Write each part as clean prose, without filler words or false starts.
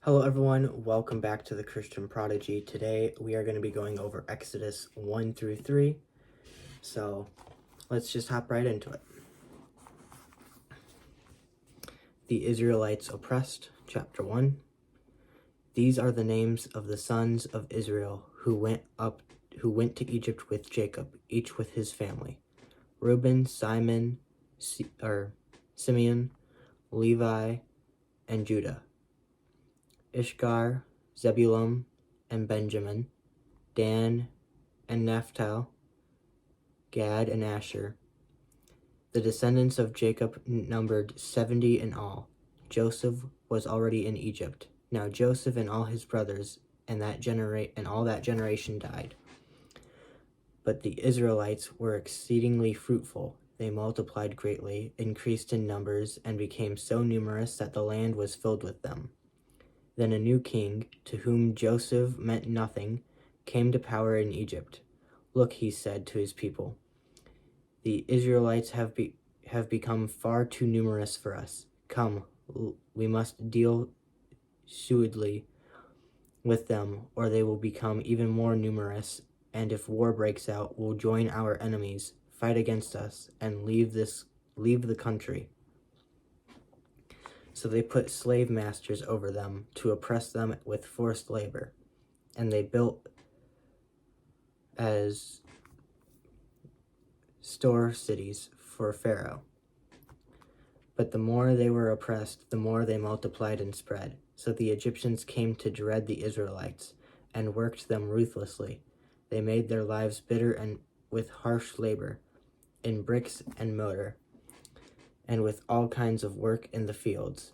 Hello everyone, welcome back to the Christian Prodigy. Today we are going to be going over Exodus 1 through 3. So let's just hop right into it. The Israelites oppressed, chapter 1. These are the names of the sons of Israel who went to Egypt with Jacob, each with his family. Reuben, Simeon, Levi, and Judah. Ishkar, Zebulun, and Benjamin, Dan and Naphtali, Gad and Asher. The descendants of Jacob numbered 70 in all. Joseph was already in Egypt. Now Joseph and all his brothers and all that generation died. But the Israelites were exceedingly fruitful. They multiplied greatly, increased in numbers, and became so numerous that the land was filled with them. Then a new king, to whom Joseph meant nothing, came to power in Egypt. Look, he said to his people, the Israelites have become far too numerous for us. Come, we must deal shrewdly with them, or they will become even more numerous, and if war breaks out, will join our enemies, fight against us, and leave the country. So they put slave masters over them to oppress them with forced labor, and they built as store cities for Pharaoh. But the more they were oppressed, the more they multiplied and spread. So the Egyptians came to dread the Israelites and worked them ruthlessly. They made their lives bitter and with harsh labor, in bricks and mortar, and with all kinds of work in the fields.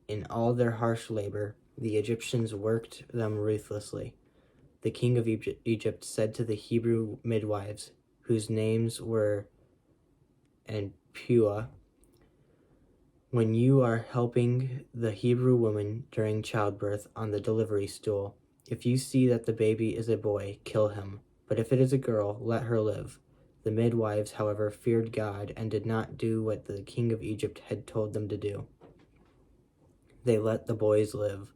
In all their harsh labor, the Egyptians worked them ruthlessly. The king of Egypt said to the Hebrew midwives, whose names were Puah, when you are helping the Hebrew woman during childbirth on the delivery stool, if you see that the baby is a boy, kill him. But if it is a girl, let her live. The midwives, however, feared God and did not do what the king of Egypt had told them to do. They let the boys live.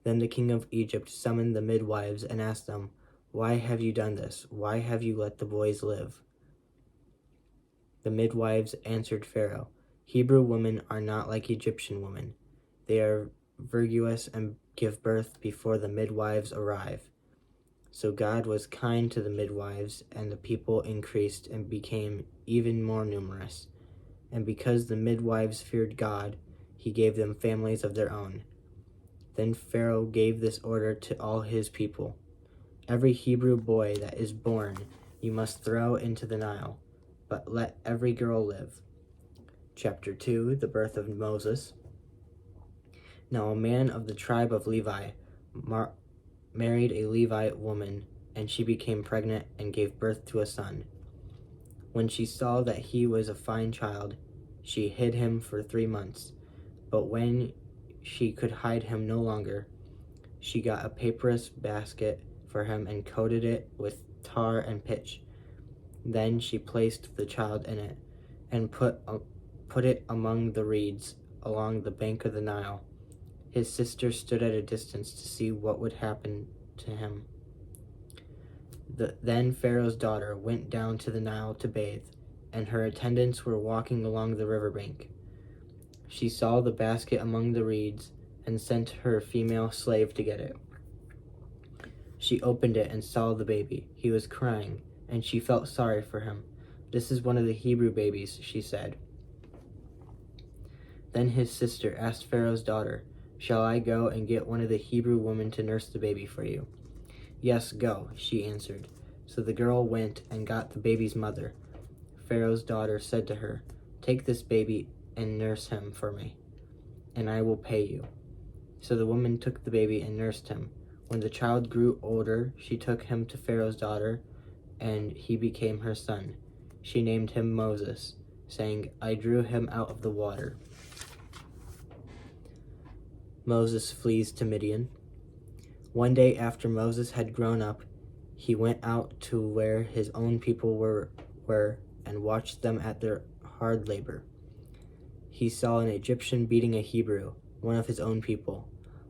Then the king of Egypt summoned the midwives and asked them, why have you done this? Why have you let the boys live? The midwives answered Pharaoh, Hebrew women are not like Egyptian women. They are virtuous and give birth before the midwives arrive. So God was kind to the midwives, and the people increased and became even more numerous. And because the midwives feared God, he gave them families of their own. Then Pharaoh gave this order to all his people. Every Hebrew boy that is born you must throw into the Nile, but let every girl live. Chapter 2, the birth of Moses. Now a man of the tribe of Levi married a Levite woman, and she became pregnant and gave birth to a son. When she saw that he was a fine child, she hid him for 3 months. But when she could hide him no longer, she got a papyrus basket for him and coated it with tar and pitch. Then she placed the child in it and put it among the reeds along the bank of the Nile. His sister stood at a distance to see what would happen to him. Then Pharaoh's daughter went down to the Nile to bathe, and her attendants were walking along the riverbank. She saw the basket among the reeds and sent her female slave to get it. She opened it and saw the baby. He was crying, and she felt sorry for him. This is one of the Hebrew babies, she said. Then his sister asked Pharaoh's daughter, shall I go and get one of the Hebrew women to nurse the baby for you? Yes, go, she answered. So the girl went and got the baby's mother. Pharaoh's daughter said to her, take this baby and nurse him for me, and I will pay you. So the woman took the baby and nursed him. When the child grew older, she took him to Pharaoh's daughter, and he became her son. She named him Moses, saying, I drew him out of the water. Moses flees to Midian. One day after Moses had grown up, he went out to where his own people were and watched them at their hard labor. He saw an Egyptian beating a Hebrew, one of his own people.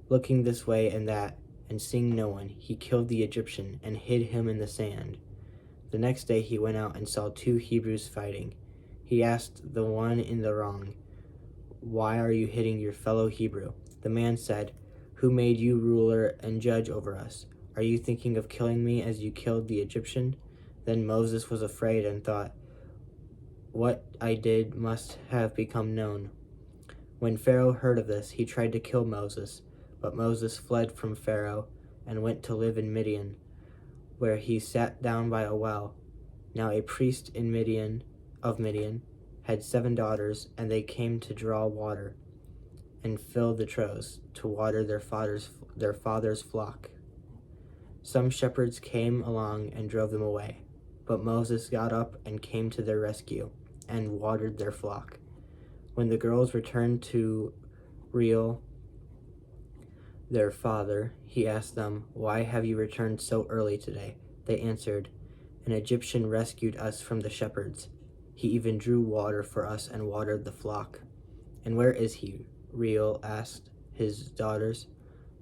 Looking this way and that, and seeing no one, he killed the Egyptian and hid him in the sand. The next day he went out and saw 2 Hebrews fighting. He asked the one in the wrong, "Why are you hitting your fellow Hebrew?" The man said, "Who made you ruler and judge over us? Are you thinking of killing me as you killed the Egyptian?" Then Moses was afraid and thought, "What I did must have become known." When Pharaoh heard of this, he tried to kill Moses, but Moses fled from Pharaoh and went to live in Midian, where he sat down by a well. Now a priest in Midian had 7 daughters, and they came to draw water and fill the troughs to water their father's flock. Some shepherds came along and drove them away, but Moses got up and came to their rescue and watered their flock. When the girls returned to Reuel, their father, he asked them, "Why have you returned so early today?" They answered, "An Egyptian rescued us from the shepherds. He even drew water for us and watered the flock." "And where is he?" Reuel asked his daughters.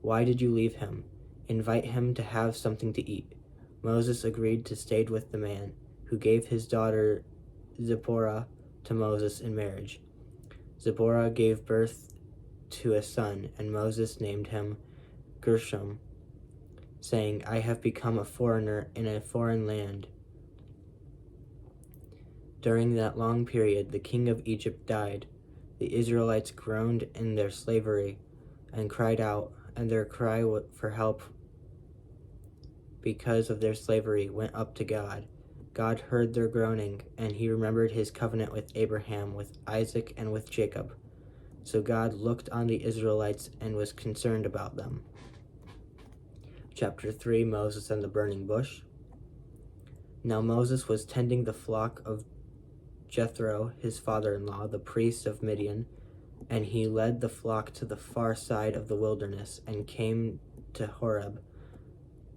"Why did you leave him? Invite him to have something to eat." Moses agreed to stay with the man, who gave his daughter Zipporah to Moses in marriage. Zipporah gave birth to a son, and Moses named him Gershom, saying, "I have become a foreigner in a foreign land." During that long period, the king of Egypt died. The Israelites groaned in their slavery and cried out, and their cry for help because of their slavery went up to God. God heard their groaning, and he remembered his covenant with Abraham, with Isaac, and with Jacob. So God looked on the Israelites and was concerned about them. Chapter 3, Moses and the burning bush. Now Moses was tending the flock of Jethro, his father-in-law, the priest of Midian, and he led the flock to the far side of the wilderness and came to Horeb,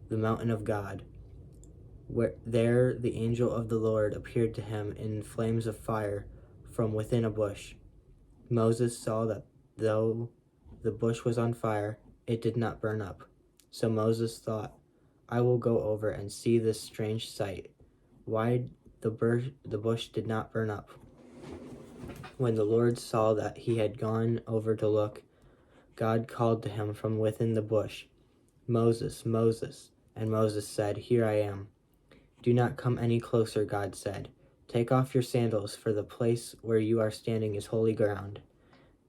the mountain of God. There the angel of the Lord appeared to him in flames of fire from within a bush. Moses saw that though the bush was on fire, it did not burn up. So Moses thought, "I will go over and see this strange sight, why the bush did not burn up." When the Lord saw that he had gone over to look, God called to him from within the bush, "Moses, Moses." And Moses said, "Here I am." "Do not come any closer," God said. "Take off your sandals, for the place where you are standing is holy ground."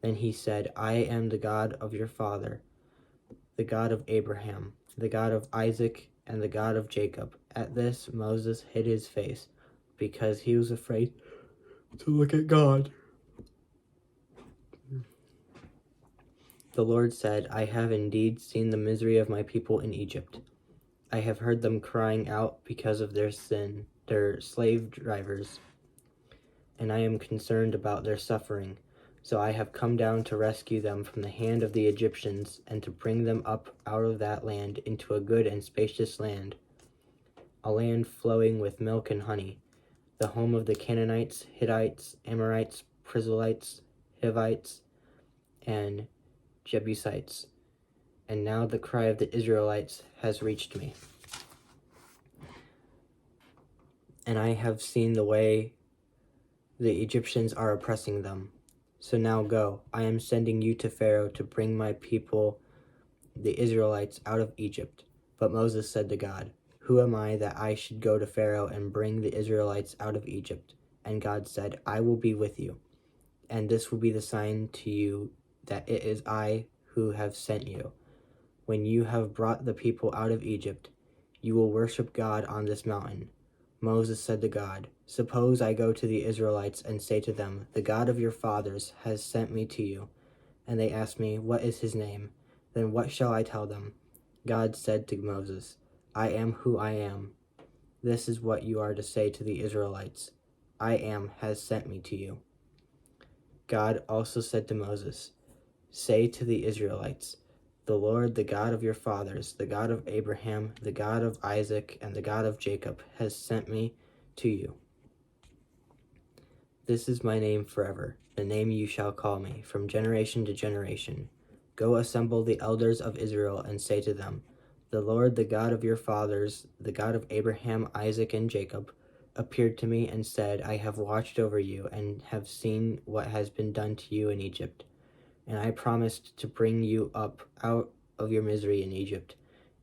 Then he said, "I am the God of your father, the God of Abraham, the God of Isaac, and the God of Jacob." At this, Moses hid his face, because he was afraid to look at God. The Lord said, "I have indeed seen the misery of my people in Egypt. I have heard them crying out because of their sin, their slave drivers, and I am concerned about their suffering. So I have come down to rescue them from the hand of the Egyptians and to bring them up out of that land into a good and spacious land, a land flowing with milk and honey, the home of the Canaanites, Hittites, Amorites, Perizzites, Hivites, and Jebusites. And now the cry of the Israelites has reached me, and I have seen the way the Egyptians are oppressing them. So now go, I am sending you to Pharaoh to bring my people, the Israelites, out of Egypt." But Moses said to God, "Who am I that I should go to Pharaoh and bring the Israelites out of Egypt?" And God said, "I will be with you, and this will be the sign to you that it is I who have sent you. When you have brought the people out of Egypt, you will worship God on this mountain." Moses said to God, "Suppose I go to the Israelites and say to them, 'The God of your fathers has sent me to you,' and they ask me, 'What is his name?' Then what shall I tell them?" God said to Moses, "I am who I am. This is what you are to say to the Israelites, 'I am has sent me to you.'" God also said to Moses, "Say to the Israelites, 'The Lord, the God of your fathers, the God of Abraham, the God of Isaac, and the God of Jacob, has sent me to you. This is my name forever, the name you shall call me, from generation to generation. Go assemble the elders of Israel and say to them, The Lord, the God of your fathers, the God of Abraham, Isaac, and Jacob, appeared to me and said, I have watched over you and have seen what has been done to you in Egypt. And I promised to bring you up out of your misery in Egypt,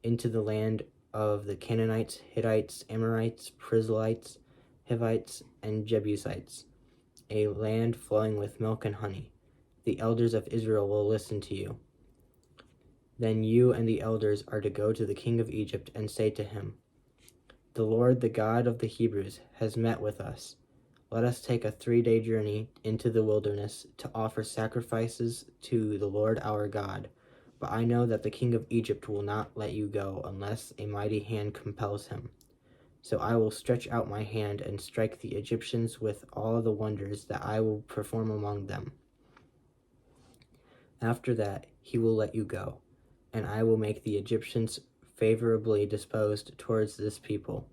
into the land of the Canaanites, Hittites, Amorites, Perizzites, Hivites, and Jebusites, a land flowing with milk and honey. The elders of Israel will listen to you. Then you and the elders are to go to the king of Egypt and say to him, The Lord, the God of the Hebrews, has met with us. Let us take a 3-day journey into the wilderness to offer sacrifices to the Lord our God. But I know that the king of Egypt will not let you go unless a mighty hand compels him. So I will stretch out my hand and strike the Egyptians with all the wonders that I will perform among them. After that, he will let you go, and I will make the Egyptians favorably disposed towards this people,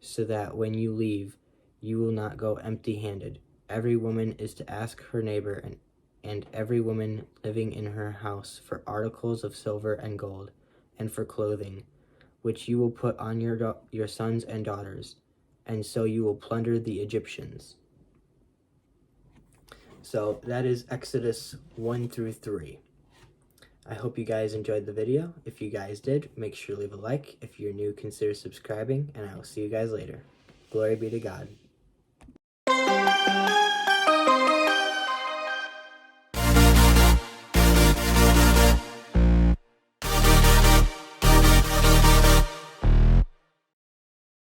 so that when you leave, you will not go empty-handed. Every woman is to ask her neighbor and every woman living in her house for articles of silver and gold, and for clothing, which you will put on your sons and daughters, and so you will plunder the Egyptians. So that is Exodus 1 through 3. I hope you guys enjoyed the video. If you guys did, make sure to leave a like. If you're new, consider subscribing, and I will see you guys later. Glory be to God.